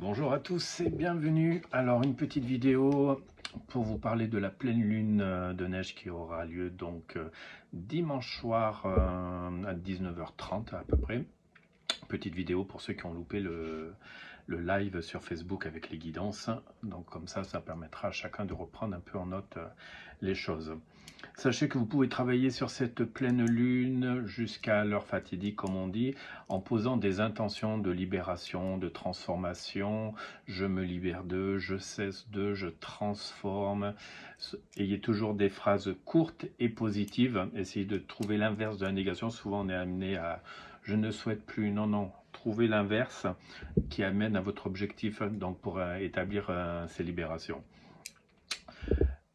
Bonjour à tous et bienvenue. Alors une petite vidéo pour vous parler de la pleine lune de neige qui aura lieu donc dimanche soir à 19h30 à peu près. Petite vidéo pour ceux qui ont loupé le live sur Facebook avec les guidances. Donc comme ça permettra à chacun de reprendre un peu en note les choses. Sachez que vous pouvez travailler sur cette pleine lune jusqu'à l'heure fatidique, comme on dit, en posant des intentions de libération, de transformation. Je me libère d'eux, je cesse d'eux, je transforme. Ayez toujours des phrases courtes et positives. Essayez de trouver l'inverse de la négation. Souvent, on est amené à « je ne souhaite plus ». Non, non. Trouvez l'inverse qui amène à votre objectif donc pour établir ces libérations.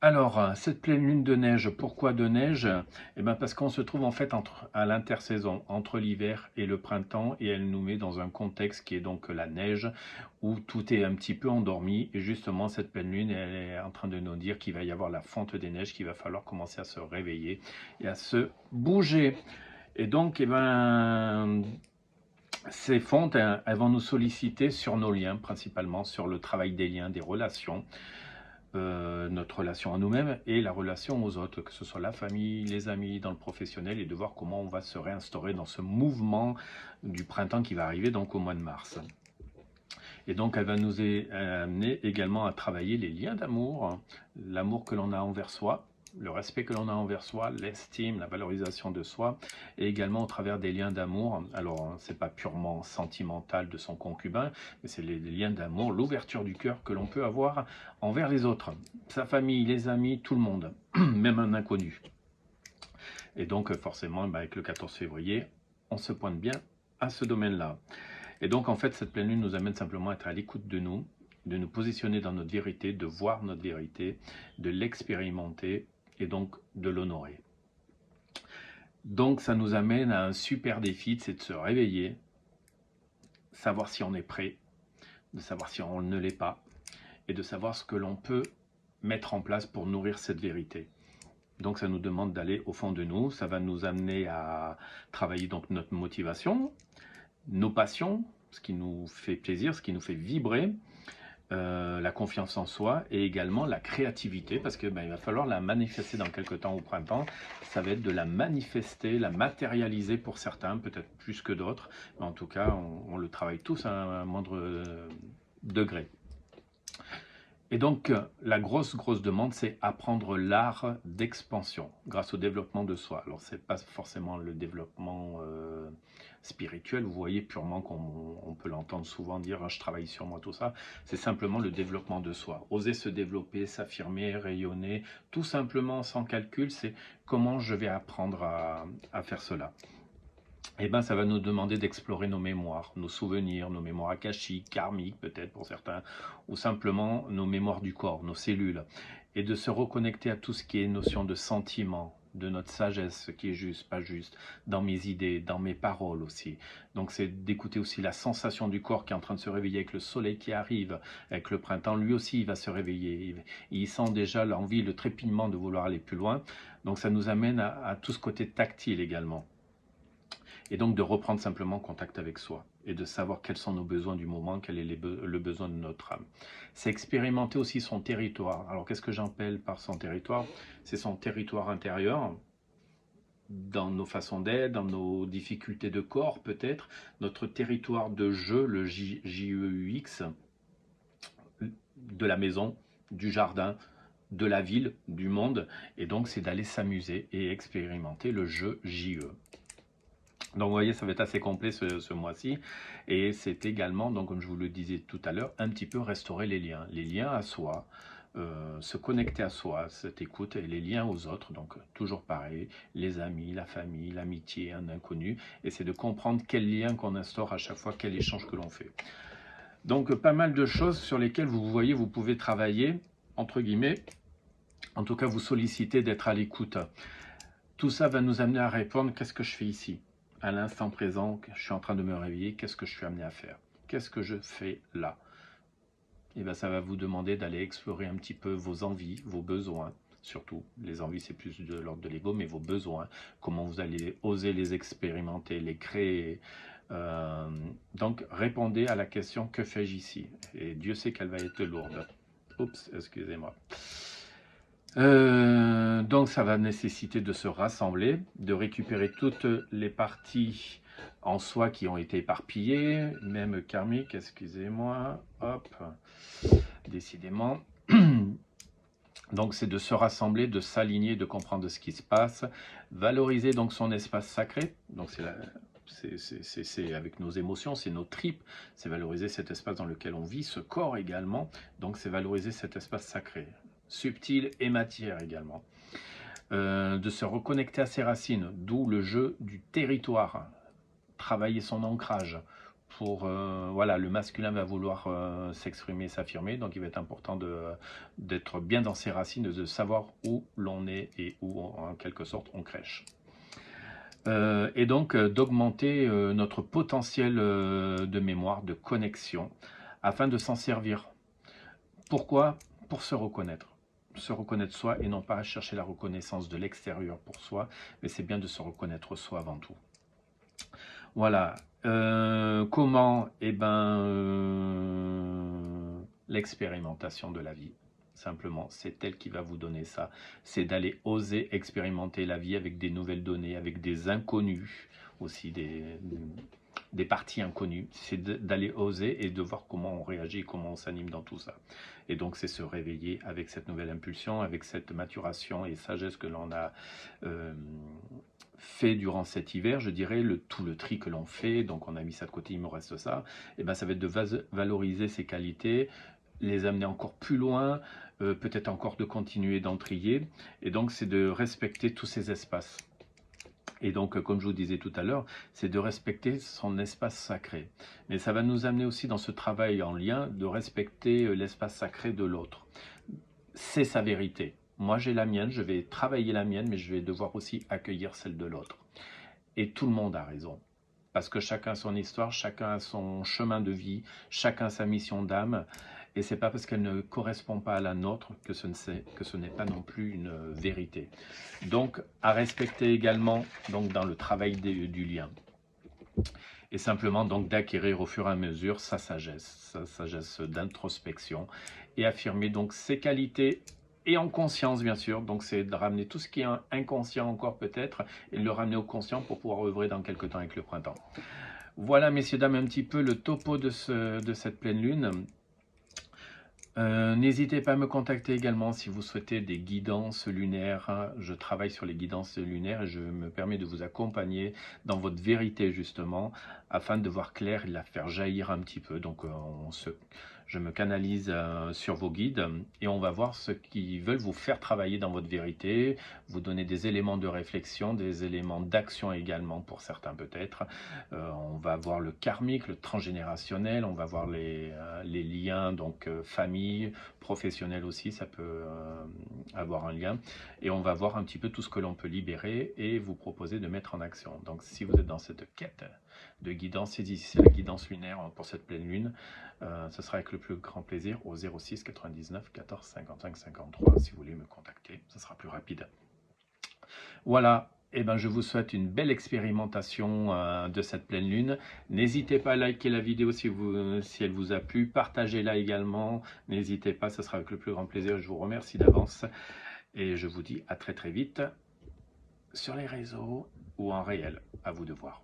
Alors, cette pleine lune de neige, pourquoi de neige? Eh bien parce qu'on se trouve en fait à l'intersaison, entre l'hiver et le printemps, et elle nous met dans un contexte qui est donc la neige, où tout est un petit peu endormi, et justement cette pleine lune, elle est en train de nous dire qu'il va y avoir la fonte des neiges, qu'il va falloir commencer à se réveiller et à se bouger. Et donc, eh ben, ces fontes, elles vont nous solliciter sur nos liens, principalement sur le travail des liens, des relations, notre relation à nous-mêmes et la relation aux autres, que ce soit la famille, les amis, dans le professionnel, et de voir comment on va se réinstaurer dans ce mouvement du printemps qui va arriver donc au mois de mars. Et donc elle va nous amener également à travailler les liens d'amour, l'amour que l'on a envers soi, le respect que l'on a envers soi, l'estime, la valorisation de soi, et également au travers des liens d'amour. Alors, c'est pas purement sentimental de son concubin, mais c'est les liens d'amour, l'ouverture du cœur que l'on peut avoir envers les autres, sa famille, les amis, tout le monde, même un inconnu. Et donc, forcément, avec le 14 février, on se pointe bien à ce domaine-là. Et donc, en fait, cette pleine lune nous amène simplement à être à l'écoute de nous positionner dans notre vérité, de voir notre vérité, de l'expérimenter, et donc de l'honorer. Donc ça nous amène à un super défi, c'est de se réveiller, savoir si on est prêt, de savoir si on ne l'est pas, et de savoir ce que l'on peut mettre en place pour nourrir cette vérité. Donc ça nous demande d'aller au fond de nous, ça va nous amener à travailler donc notre motivation, nos passions, ce qui nous fait plaisir, ce qui nous fait vibrer, la confiance en soi et également la créativité, parce que il va falloir la manifester dans quelques temps au printemps. Ça va être de la manifester, la matérialiser pour certains, peut-être plus que d'autres, mais en tout cas on le travaille tous à un moindre degré. Et donc la grosse demande, c'est apprendre l'art d'expansion grâce au développement de soi. Alors c'est pas forcément le développement spirituel, vous voyez, purement qu'on peut l'entendre souvent dire je travaille sur moi, tout ça. C'est simplement le développement de soi. Oser se développer, s'affirmer, rayonner, tout simplement sans calcul, c'est comment je vais apprendre à faire cela. Eh bien, ça va nous demander d'explorer nos mémoires, nos souvenirs, nos mémoires akashiques, karmiques peut-être pour certains, ou simplement nos mémoires du corps, nos cellules, et de se reconnecter à tout ce qui est notion de sentiment, de notre sagesse, ce qui est juste, pas juste, dans mes idées, dans mes paroles aussi. Donc c'est d'écouter aussi la sensation du corps qui est en train de se réveiller avec le soleil qui arrive, avec le printemps, lui aussi il va se réveiller, il sent déjà l'envie, le trépignement de vouloir aller plus loin. Donc ça nous amène à tout ce côté tactile également. Et donc de reprendre simplement contact avec soi et de savoir quels sont nos besoins du moment, quel est le besoin de notre âme. C'est expérimenter aussi son territoire. Alors qu'est-ce que j'appelle par son territoire? C'est son territoire intérieur, dans nos façons d'être, dans nos difficultés de corps peut-être, notre territoire de jeu, le JEUX, de la maison, du jardin, de la ville, du monde, et donc c'est d'aller s'amuser et expérimenter le jeu JE. Donc vous voyez, ça va être assez complet ce mois-ci, et c'est également, donc comme je vous le disais tout à l'heure, un petit peu restaurer les liens à soi, se connecter à soi, cette écoute, et les liens aux autres, donc toujours pareil, les amis, la famille, l'amitié, un inconnu, et c'est de comprendre quel lien qu'on instaure à chaque fois, quel échange que l'on fait. Donc pas mal de choses sur lesquelles vous voyez, vous pouvez travailler, entre guillemets, en tout cas vous solliciter d'être à l'écoute. Tout ça va nous amener à répondre, qu'est-ce que je fais ici ? À l'instant présent, je suis en train de me réveiller, qu'est-ce que je suis amené à faire? Qu'est-ce que je fais là? Et bien ça va vous demander d'aller explorer un petit peu vos envies, vos besoins, surtout. Les envies, c'est plus de l'ordre de l'ego, mais vos besoins, comment vous allez oser les expérimenter, les créer. Donc répondez à la question, que fais-je ici? Et Dieu sait qu'elle va être lourde. Oups, excusez-moi. Donc ça va nécessiter de se rassembler, de récupérer toutes les parties en soi qui ont été éparpillées, même karmiques, excusez-moi, hop, décidément. Donc c'est de se rassembler, de s'aligner, de comprendre ce qui se passe, valoriser donc son espace sacré, donc c'est avec nos émotions, c'est nos tripes, c'est valoriser cet espace dans lequel on vit, ce corps également, donc c'est valoriser cet espace sacré, subtil et matière également. De se reconnecter à ses racines, d'où le jeu du territoire, travailler son ancrage. Voilà, le masculin va vouloir s'exprimer, s'affirmer, donc il va être important d'être bien dans ses racines, de savoir où l'on est et où en quelque sorte on crèche. Et donc d'augmenter notre potentiel de mémoire, de connexion, afin de s'en servir. Pourquoi? Pour se reconnaître soi et non pas chercher la reconnaissance de l'extérieur pour soi, mais c'est bien de se reconnaître soi avant tout. Voilà. Comment? Eh ben, l'expérimentation de la vie. Simplement, c'est elle qui va vous donner ça. C'est d'aller oser expérimenter la vie avec des nouvelles données, avec des inconnus, aussi des parties inconnues. C'est d'aller oser et de voir comment on réagit, comment on s'anime dans tout ça. Et donc, c'est se réveiller avec cette nouvelle impulsion, avec cette maturation et sagesse que l'on a fait durant cet hiver, je dirais, tout le tri que l'on fait, donc on a mis ça de côté, il me reste ça, et ben ça va être de valoriser ces qualités, les amener encore plus loin, peut-être encore de continuer d'en trier, et donc c'est de respecter tous ces espaces. Et donc, comme je vous disais tout à l'heure, c'est de respecter son espace sacré. Mais ça va nous amener aussi dans ce travail en lien de respecter l'espace sacré de l'autre. C'est sa vérité. Moi, j'ai la mienne, je vais travailler la mienne, mais je vais devoir aussi accueillir celle de l'autre. Et tout le monde a raison. Parce que chacun a son histoire, chacun a son chemin de vie, chacun a sa mission d'âme. Et c'est pas parce qu'elle ne correspond pas à la nôtre que ce n'est pas non plus une vérité. Donc, à respecter également donc, dans le travail du lien. Et simplement donc d'acquérir au fur et à mesure sa sagesse d'introspection et affirmer donc ses qualités et en conscience bien sûr, donc c'est de ramener tout ce qui est inconscient encore peut-être et de le ramener au conscient pour pouvoir œuvrer dans quelques temps avec le printemps. Voilà messieurs dames un petit peu le topo de cette pleine lune. N'hésitez pas à me contacter également si vous souhaitez des guidances lunaires. Je travaille sur les guidances lunaires et je me permets de vous accompagner dans votre vérité justement, afin de voir clair et de la faire jaillir un petit peu. Donc je me canalise sur vos guides et on va voir ce qui veulent vous faire travailler dans votre vérité, vous donner des éléments de réflexion, des éléments d'action également pour certains peut-être. On va voir le karmique, le transgénérationnel, on va voir les liens, donc famille, professionnel aussi, ça peut avoir un lien. Et on va voir un petit peu tout ce que l'on peut libérer et vous proposer de mettre en action. Donc si vous êtes dans cette quête de guidance, saisissez la guidance lunaire pour cette pleine lune. Ce sera avec le plus grand plaisir au 06 99 14 55 53 si vous voulez me contacter, ce sera plus rapide. Voilà, et ben je vous souhaite une belle expérimentation de cette pleine lune. N'hésitez pas à liker la vidéo si elle vous a plu, partagez-la également, n'hésitez pas, ce sera avec le plus grand plaisir. Je vous remercie d'avance et je vous dis à très très vite sur les réseaux ou en réel, à vous de voir.